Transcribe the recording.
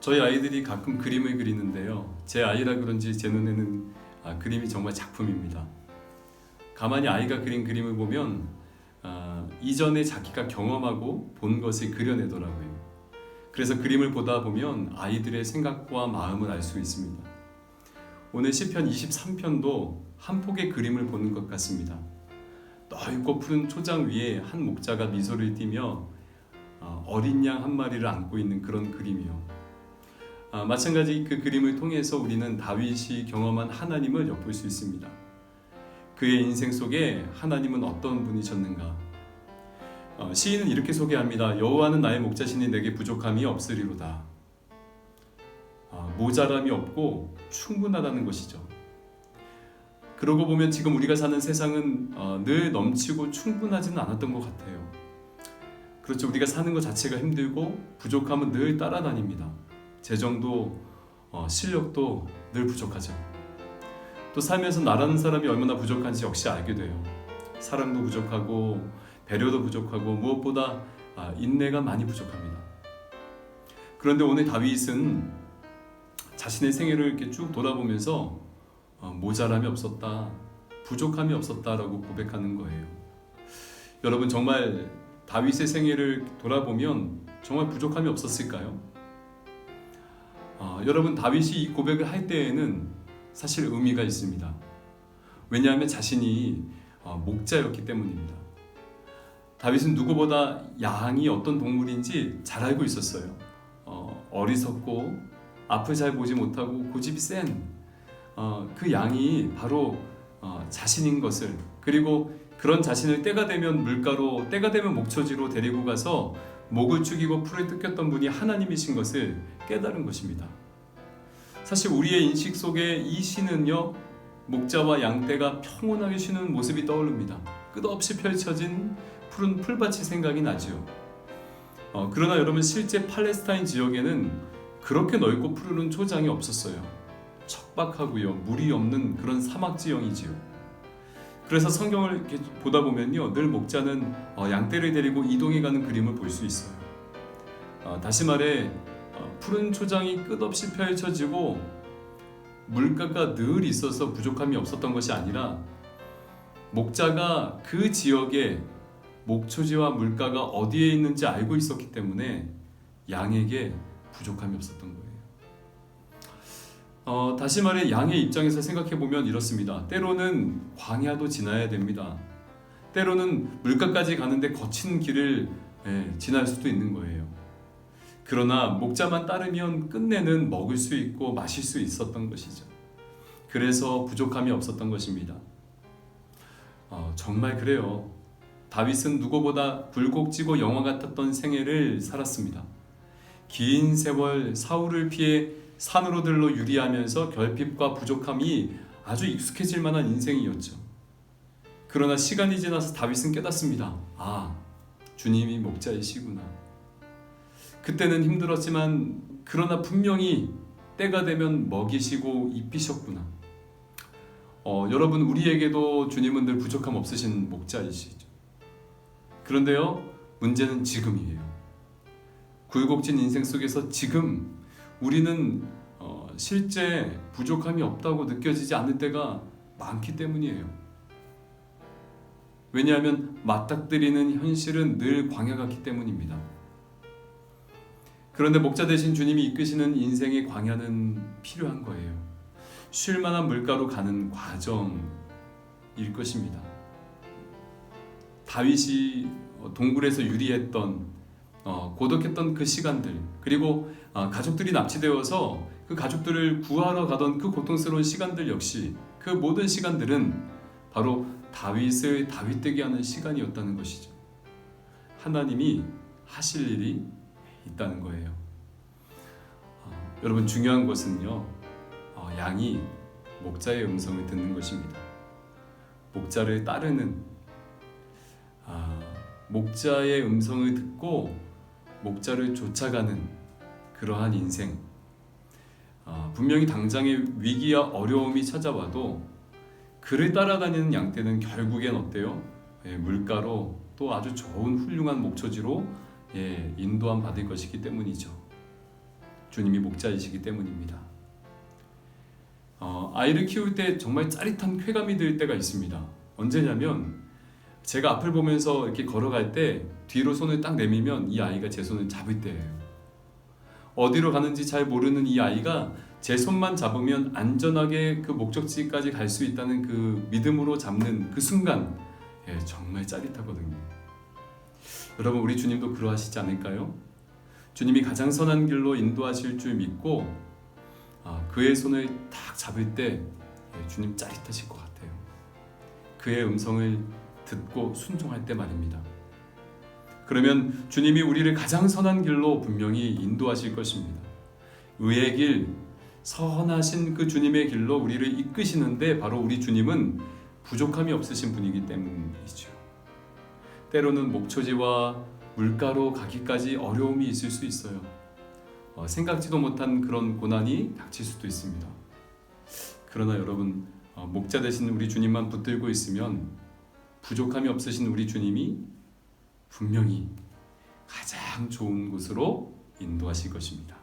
저희 아이들이 가끔 그림을 그리는데요. 제 아이라 그런지 제 눈에는 그림이 정말 작품입니다. 가만히 아이가 그린 그림을 보면 이전에 자기가 경험하고 본 것을 그려내더라고요. 그래서 그림을 보다 보면 아이들의 생각과 마음을 알 수 있습니다. 오늘 시편 23편도 한 폭의 그림을 보는 것 같습니다. 넓고 푸른 초장 위에 한 목자가 미소를 띠며 어린 양 한 마리를 안고 있는 그런 그림이요. 마찬가지 그 그림을 통해서 우리는 다윗이 경험한 하나님을 엿볼 수 있습니다. 그의 인생 속에 하나님은 어떤 분이셨는가? 시인은 이렇게 소개합니다. 여호와는 나의 목자시니 내게 부족함이 없으리로다. 모자람이 없고 충분하다는 것이죠. 그러고 보면 지금 우리가 사는 세상은 늘 넘치고 충분하지는 않았던 것 같아요. 그렇죠. 우리가 사는 것 자체가 힘들고 부족함은 늘 따라다닙니다. 재정도 실력도 늘 부족하죠. 또 살면서 나라는 사람이 얼마나 부족한지 역시 알게 돼요. 사랑도 부족하고 배려도 부족하고 무엇보다 인내가 많이 부족합니다. 그런데 오늘 다윗은 자신의 생애를 이렇게 쭉 돌아보면서 모자람이 없었다, 부족함이 없었다라고 고백하는 거예요. 여러분 정말 다윗의 생애를 돌아보면 정말 부족함이 없었을까요? 여러분 다윗이 이 고백을 할 때에는 사실 의미가 있습니다. 왜냐하면 자신이 목자였기 때문입니다. 다윗은 누구보다 양이 어떤 동물인지 잘 알고 있었어요. 어리석고 앞을 잘 보지 못하고 고집이 센 그 양이 바로 자신인 것을, 그리고 그런 자신을 때가 되면 물가로, 때가 되면 목초지로 데리고 가서 목을 축이고 풀을 뜯겼던 분이 하나님이신 것을 깨달은 것입니다. 사실 우리의 인식 속에 이 시는요, 목자와 양떼가 평온하게 쉬는 모습이 떠오릅니다. 끝없이 펼쳐진 푸른 풀밭이 생각이 나지요. 그러나 여러분 실제 팔레스타인 지역에는 그렇게 넓고 푸르른 초장이 없었어요. 척박하고요, 물이 없는 그런 사막 지형이지요. 그래서 성경을 이렇게 보다 보면요, 늘 목자는 양떼를 데리고 이동해가는 그림을 볼 수 있어요. 다시 말해 푸른 초장이 끝없이 펼쳐지고 물가가 늘 있어서 부족함이 없었던 것이 아니라 목자가 그 지역에 목초지와 물가가 어디에 있는지 알고 있었기 때문에 양에게 부족함이 없었던 거예요. 다시 말해 양의 입장에서 생각해보면 이렇습니다. 때로는 광야도 지나야 됩니다. 때로는 물가까지 가는데 거친 길을 지날 수도 있는 거예요. 그러나 목자만 따르면 끝내는 먹을 수 있고 마실 수 있었던 것이죠. 그래서 부족함이 없었던 것입니다. 정말 그래요. 다윗은 누구보다 굴곡지고 영화 같았던 생애를 살았습니다. 긴 세월 사울을 피해 산으로 들러 유리하면서 결핍과 부족함이 아주 익숙해질 만한 인생이었죠. 그러나 시간이 지나서 다윗은 깨닫습니다. 주님이 목자이시구나. 그때는 힘들었지만 그러나 분명히 때가 되면 먹이시고 입히셨구나. 여러분 우리에게도 주님은 늘 부족함 없으신 목자이시죠. 그런데요, 문제는 지금이에요. 굴곡진 인생 속에서 지금 우리는 실제 부족함이 없다고 느껴지지 않을 때가 많기 때문이에요. 왜냐하면 맞닥뜨리는 현실은 늘 광야 같기 때문입니다. 그런데 목자 대신 주님이 이끄시는 인생의 광야는 필요한 거예요. 쉴 만한 물가로 가는 과정일 것입니다. 다윗이 동굴에서 유리했던 고독했던 그 시간들, 그리고 가족들이 납치되어서 그 가족들을 구하러 가던 그 고통스러운 시간들 역시, 그 모든 시간들은 바로 다윗을 다윗되게 하는 시간이었다는 것이죠. 하나님이 하실 일이 있다는 거예요. 여러분 중요한 것은요, 양이 목자의 음성을 듣는 것입니다. 목자를 따르는, 목자의 음성을 듣고 목자를 쫓아가는 그러한 인생. 분명히 당장의 위기와 어려움이 찾아와도 그를 따라다니는 양떼는 결국엔 어때요? 물가로, 또 아주 좋은 훌륭한 목초지로 인도함 받을 것이기 때문이죠. 주님이 목자이시기 때문입니다. 아이를 키울 때 정말 짜릿한 쾌감이 들 때가 있습니다. 언제냐면 제가 앞을 보면서 이렇게 걸어갈 때 뒤로 손을 딱 내밀면 이 아이가 제 손을 잡을 때예요. 어디로 가는지 잘 모르는 이 아이가 제 손만 잡으면 안전하게 그 목적지까지 갈 수 있다는 그 믿음으로 잡는 그 순간, 정말 짜릿하거든요. 여러분, 우리 주님도 그러하시지 않을까요? 주님이 가장 선한 길로 인도하실 줄 믿고 그의 손을 딱 잡을 때 주님 짜릿하실 것 같아요. 그의 음성을 듣고 순종할 때 말입니다. 그러면 주님이 우리를 가장 선한 길로 분명히 인도하실 것입니다. 의의 길, 선하신 그 주님의 길로 우리를 이끄시는데 바로 우리 주님은 부족함이 없으신 분이기 때문이죠. 때로는 목초지와 물가로 가기까지 어려움이 있을 수 있어요. 생각지도 못한 그런 고난이 닥칠 수도 있습니다. 그러나 여러분, 목자 되신 우리 주님만 붙들고 있으면 부족함이 없으신 우리 주님이 분명히 가장 좋은 곳으로 인도하실 것입니다.